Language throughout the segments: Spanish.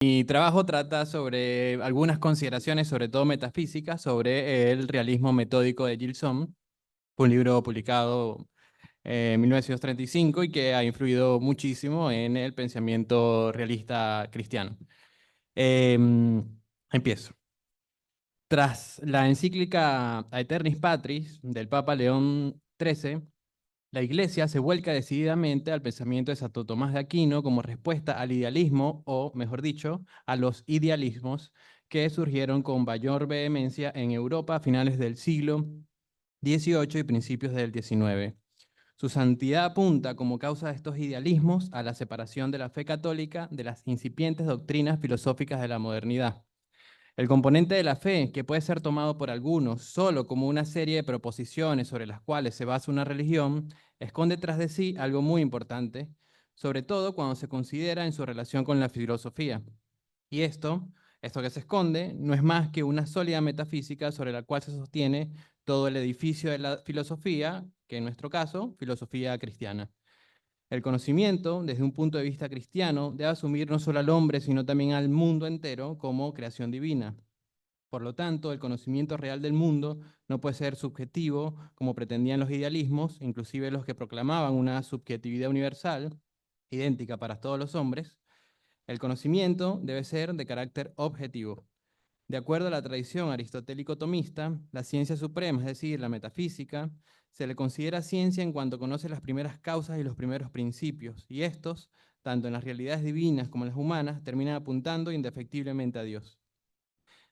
Mi trabajo trata sobre algunas consideraciones, sobre todo metafísicas, sobre el realismo metódico de Gilson, un libro publicado en 1935 y que ha influido muchísimo en el pensamiento realista cristiano. Empiezo. Tras la encíclica Aeternis Patris del Papa León XIII, la Iglesia se vuelca decididamente al pensamiento de Santo Tomás de Aquino como respuesta al idealismo, o mejor dicho, a los idealismos que surgieron con mayor vehemencia en Europa a finales del siglo XVIII y principios del XIX. Su santidad apunta como causa de estos idealismos a la separación de la fe católica de las incipientes doctrinas filosóficas de la modernidad. El componente de la fe, que puede ser tomado por algunos solo como una serie de proposiciones sobre las cuales se basa una religión, esconde tras de sí algo muy importante, sobre todo cuando se considera en su relación con la filosofía. Y esto que se esconde, no es más que una sólida metafísica sobre la cual se sostiene todo el edificio de la filosofía, que en nuestro caso, filosofía cristiana. El conocimiento, desde un punto de vista cristiano, debe asumir no solo al hombre, sino también al mundo entero como creación divina. Por lo tanto, el conocimiento real del mundo no puede ser subjetivo, como pretendían los idealismos, inclusive los que proclamaban una subjetividad universal, idéntica para todos los hombres. El conocimiento debe ser de carácter objetivo. De acuerdo a la tradición aristotélico-tomista, la ciencia suprema, es decir, la metafísica, se le considera ciencia en cuanto conoce las primeras causas y los primeros principios, y estos, tanto en las realidades divinas como en las humanas, terminan apuntando indefectiblemente a Dios.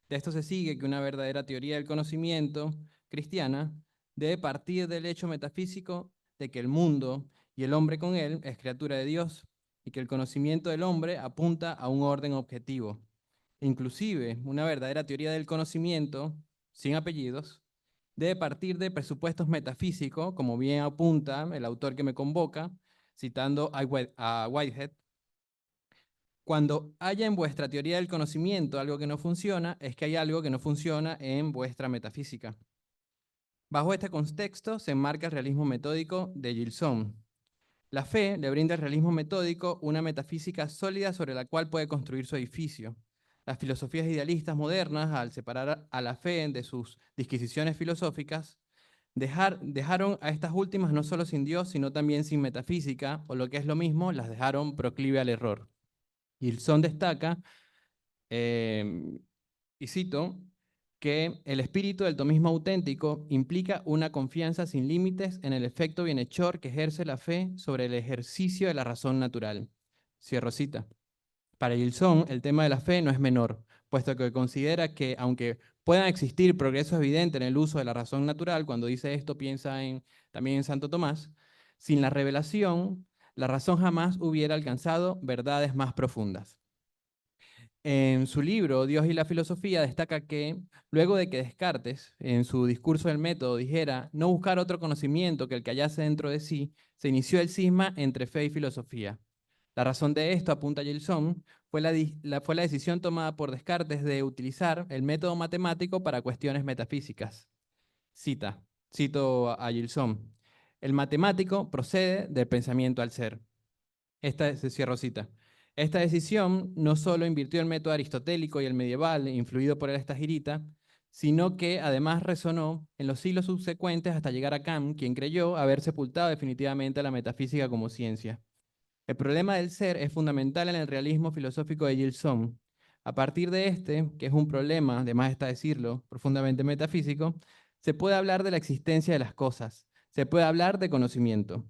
De esto se sigue que una verdadera teoría del conocimiento cristiana debe partir del hecho metafísico de que el mundo y el hombre con él es criatura de Dios y que el conocimiento del hombre apunta a un orden objetivo. Inclusive, una verdadera teoría del conocimiento, sin apellidos, debe partir de presupuestos metafísicos, como bien apunta el autor que me convoca, citando a Whitehead. Cuando haya en vuestra teoría del conocimiento algo que no funciona, es que hay algo que no funciona en vuestra metafísica. Bajo este contexto se enmarca el realismo metódico de Gilson. La fe le brinda al realismo metódico una metafísica sólida sobre la cual puede construir su edificio. Las filosofías idealistas modernas, al separar a la fe de sus disquisiciones filosóficas, dejaron a estas últimas no solo sin Dios, sino también sin metafísica, o lo que es lo mismo, las dejaron proclive al error. Gilson destaca, y cito, que el espíritu del tomismo auténtico implica una confianza sin límites en el efecto bienhechor que ejerce la fe sobre el ejercicio de la razón natural. Cierro cita. Para Gilson, el tema de la fe no es menor, puesto que considera que, aunque puedan existir progresos evidentes en el uso de la razón natural, cuando dice esto piensa también en Santo Tomás, sin la revelación, la razón jamás hubiera alcanzado verdades más profundas. En su libro Dios y la filosofía destaca que, luego de que Descartes, en su discurso del método, dijera no buscar otro conocimiento que el que hallase dentro de sí, se inició el cisma entre fe y filosofía. La razón de esto, apunta Gilson, fue la decisión tomada por Descartes de utilizar el método matemático para cuestiones metafísicas. Cito a Gilson, el matemático procede del pensamiento al ser. Cierro cita. Esta decisión no solo invirtió el método aristotélico y el medieval, influido por esta girita, sino que además resonó en los siglos subsecuentes hasta llegar a Kant, quien creyó haber sepultado definitivamente a la metafísica como ciencia. El problema del ser es fundamental en el realismo filosófico de Gilson. A partir de este, que es un problema, de más está decirlo, profundamente metafísico, se puede hablar de la existencia de las cosas, se puede hablar de conocimiento.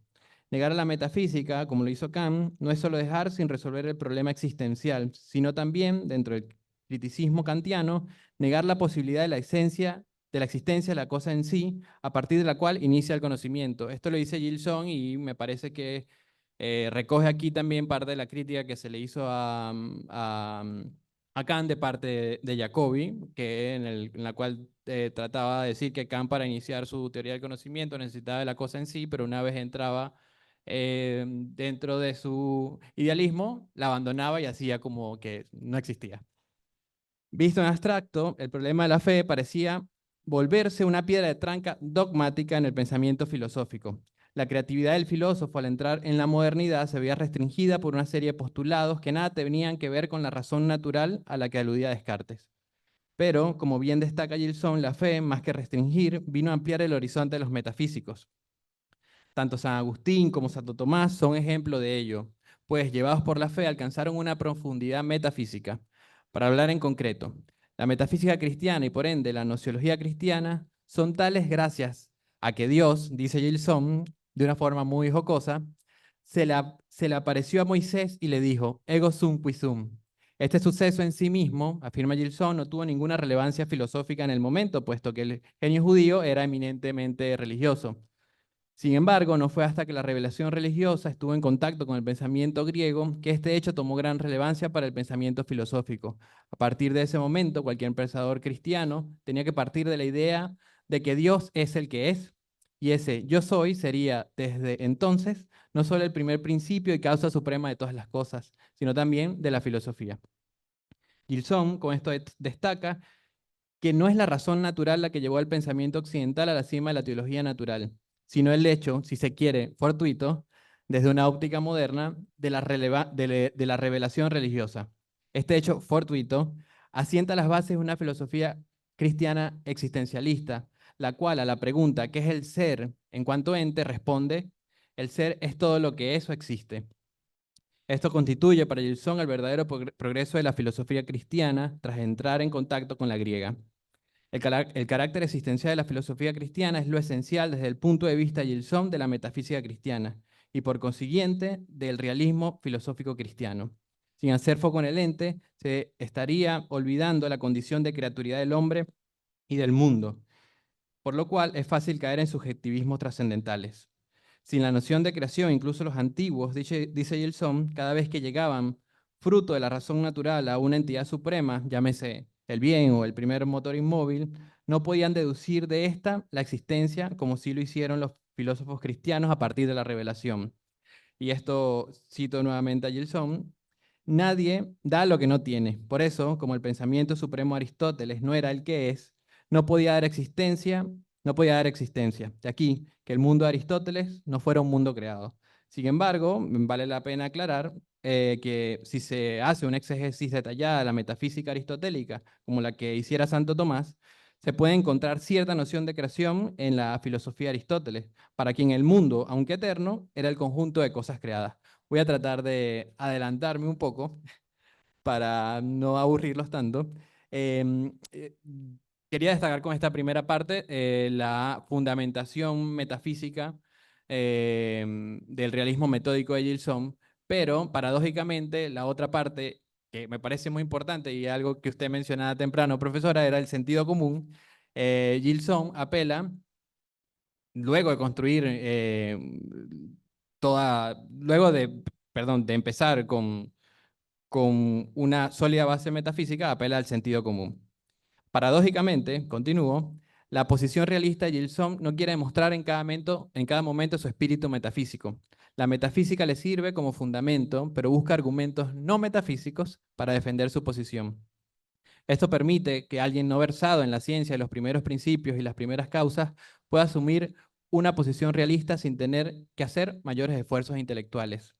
Negar a la metafísica, como lo hizo Kant, no es solo dejar sin resolver el problema existencial, sino también, dentro del criticismo kantiano, negar la posibilidad de la existencia de la cosa en sí, a partir de la cual inicia el conocimiento. Esto lo dice Gilson y me parece que recoge aquí también parte de la crítica que se le hizo a Kant de parte de Jacobi, en la cual trataba de decir que Kant, para iniciar su teoría del conocimiento, necesitaba de la cosa en sí, pero una vez entraba dentro de su idealismo, la abandonaba y hacía como que no existía. Visto en abstracto, el problema de la fe parecía volverse una piedra de tranca dogmática en el pensamiento filosófico. La creatividad del filósofo al entrar en la modernidad se veía restringida por una serie de postulados que nada tenían que ver con la razón natural a la que aludía Descartes. Pero, como bien destaca Gilson, la fe, más que restringir, vino a ampliar el horizonte de los metafísicos. Tanto San Agustín como Santo Tomás son ejemplo de ello, pues llevados por la fe alcanzaron una profundidad metafísica. Para hablar en concreto, la metafísica cristiana y por ende la nociología cristiana son tales gracias a que Dios, dice Gilson, de una forma muy jocosa, se le apareció a Moisés y le dijo, ego sum qui sum. Este suceso en sí mismo, afirma Gilson, no tuvo ninguna relevancia filosófica en el momento, puesto que el genio judío era eminentemente religioso. Sin embargo, no fue hasta que la revelación religiosa estuvo en contacto con el pensamiento griego que este hecho tomó gran relevancia para el pensamiento filosófico. A partir de ese momento, cualquier pensador cristiano tenía que partir de la idea de que Dios es el que es, y ese yo soy sería desde entonces no solo el primer principio y causa suprema de todas las cosas, sino también de la filosofía. Gilson, con esto destaca que no es la razón natural la que llevó al pensamiento occidental a la cima de la teología natural, sino el hecho, si se quiere, fortuito, desde una óptica moderna, de la revelación religiosa. Este hecho fortuito asienta las bases de una filosofía cristiana existencialista, la cual a la pregunta ¿qué es el ser en cuanto ente? Responde, el ser es todo lo que eso existe. Esto constituye para Gilson el verdadero progreso de la filosofía cristiana tras entrar en contacto con la griega. El carácter existencial de la filosofía cristiana es lo esencial desde el punto de vista de Gilson de la metafísica cristiana y por consiguiente del realismo filosófico cristiano. Sin hacer foco en el ente, se estaría olvidando la condición de criaturidad del hombre y del mundo, por lo cual es fácil caer en subjetivismos trascendentales. Sin la noción de creación, incluso los antiguos, dice Gilson, cada vez que llegaban fruto de la razón natural a una entidad suprema, llámese el bien o el primer motor inmóvil, no podían deducir de esta la existencia como sí lo hicieron los filósofos cristianos a partir de la revelación. Y esto cito nuevamente a Gilson, nadie da lo que no tiene. Por eso, como el pensamiento supremo de Aristóteles no era el que es, no podía dar existencia, no podía dar existencia. De aquí que el mundo de Aristóteles no fuera un mundo creado. Sin embargo, vale la pena aclarar que si se hace una exégesis detallada de la metafísica aristotélica, como la que hiciera Santo Tomás, se puede encontrar cierta noción de creación en la filosofía de Aristóteles, para quien el mundo, aunque eterno, era el conjunto de cosas creadas. Voy a tratar de adelantarme un poco para no aburrirlos tanto. Em, eh, Quería destacar con esta primera parte la fundamentación metafísica del realismo metódico de Gilson, pero paradójicamente la otra parte que me parece muy importante y algo que usted mencionaba temprano, profesora, era el sentido común. Gilson apela, luego de construir luego de, perdón, de empezar con una sólida base metafísica, apela al sentido común. Paradójicamente, continúo, la posición realista de Gilson no quiere demostrar en cada momento su espíritu metafísico. La metafísica le sirve como fundamento, pero busca argumentos no metafísicos para defender su posición. Esto permite que alguien no versado en la ciencia de los primeros principios y las primeras causas pueda asumir una posición realista sin tener que hacer mayores esfuerzos intelectuales.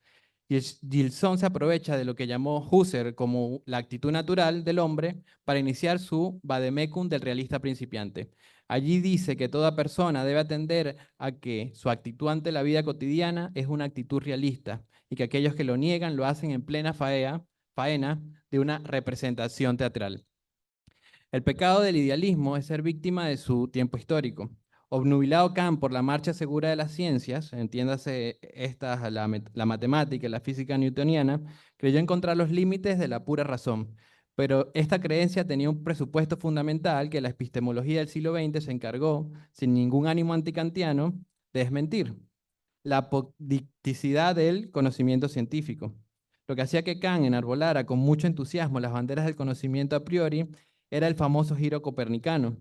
Y Gilson se aprovecha de lo que llamó Husserl como la actitud natural del hombre para iniciar su vademecum del realista principiante. Allí dice que toda persona debe atender a que su actitud ante la vida cotidiana es una actitud realista y que aquellos que lo niegan lo hacen en plena faena de una representación teatral. El pecado del idealismo es ser víctima de su tiempo histórico. Obnubilado Kant por la marcha segura de las ciencias, entiéndase estas, la matemática y la física newtoniana, creyó encontrar los límites de la pura razón. Pero esta creencia tenía un presupuesto fundamental que la epistemología del siglo XX se encargó, sin ningún ánimo anticantiano, de desmentir: la apodicticidad del conocimiento científico. Lo que hacía que Kant enarbolara con mucho entusiasmo las banderas del conocimiento a priori era el famoso giro copernicano.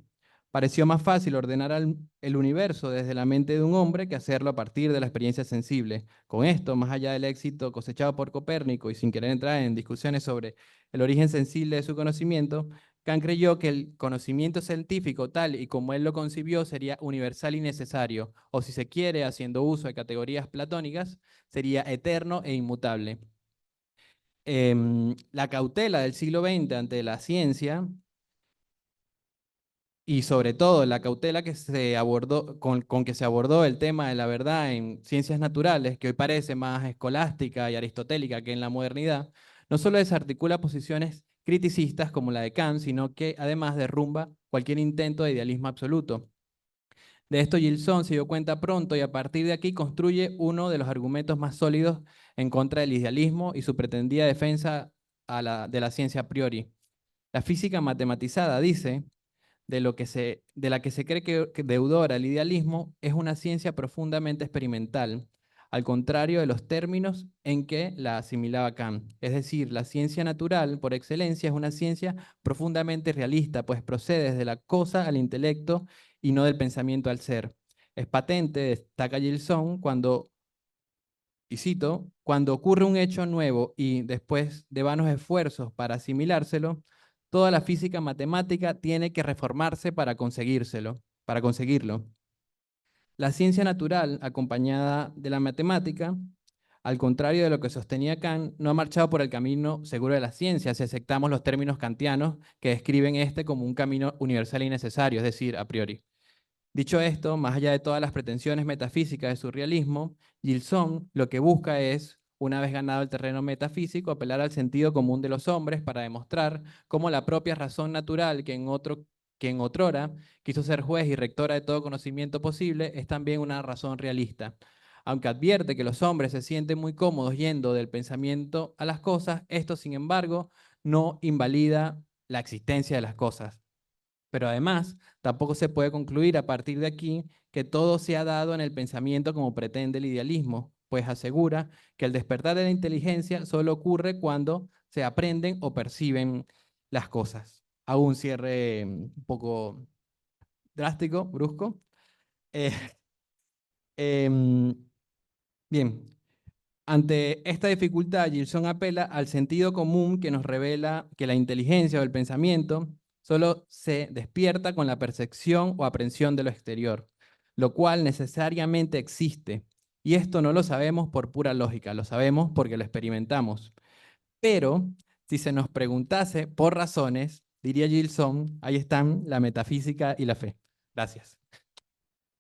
Pareció más fácil ordenar el universo desde la mente de un hombre que hacerlo a partir de la experiencia sensible. Con esto, más allá del éxito cosechado por Copérnico y sin querer entrar en discusiones sobre el origen sensible de su conocimiento, Kant creyó que el conocimiento científico tal y como él lo concibió sería universal y necesario, o si se quiere, haciendo uso de categorías platónicas, sería eterno e inmutable. La cautela del siglo XX ante la ciencia y sobre todo la cautela que se abordó, con que se abordó el tema de la verdad en ciencias naturales, que hoy parece más escolástica y aristotélica que en la modernidad, no solo desarticula posiciones criticistas como la de Kant, sino que además derrumba cualquier intento de idealismo absoluto. De esto Gilson se dio cuenta pronto y a partir de aquí construye uno de los argumentos más sólidos en contra del idealismo y su pretendida defensa de la ciencia a priori. La física matematizada, dice, de la que se cree que deudora el idealismo, es una ciencia profundamente experimental, al contrario de los términos en que la asimilaba Kant. Es decir, la ciencia natural, por excelencia, es una ciencia profundamente realista, pues procede desde la cosa al intelecto y no del pensamiento al ser. Es patente, destaca Gilson, y cito, cuando ocurre un hecho nuevo y después de vanos esfuerzos para asimilárselo, toda la física matemática tiene que reformarse para conseguirlo. La ciencia natural, acompañada de la matemática, al contrario de lo que sostenía Kant, no ha marchado por el camino seguro de la ciencia, si aceptamos los términos kantianos que describen este como un camino universal y necesario, es decir, a priori. Dicho esto, más allá de todas las pretensiones metafísicas de su realismo, Gilson lo que busca es, una vez ganado el terreno metafísico, apelar al sentido común de los hombres para demostrar cómo la propia razón natural que en otrora quiso ser juez y rectora de todo conocimiento posible es también una razón realista. Aunque advierte que los hombres se sienten muy cómodos yendo del pensamiento a las cosas, esto, sin embargo, no invalida la existencia de las cosas. Pero además, tampoco se puede concluir a partir de aquí que todo se ha dado en el pensamiento como pretende el idealismo, pues asegura que el despertar de la inteligencia solo ocurre cuando se aprenden o perciben las cosas. Hago un cierre un poco drástico, brusco. Eh, em, bien, ante esta dificultad, Gilson apela al sentido común que nos revela que la inteligencia o el pensamiento solo se despierta con la percepción o aprehensión de lo exterior, lo cual necesariamente existe. Y esto no lo sabemos por pura lógica, lo sabemos porque lo experimentamos. Pero si se nos preguntase por razones, diría Gilson, ahí están la metafísica y la fe. Gracias.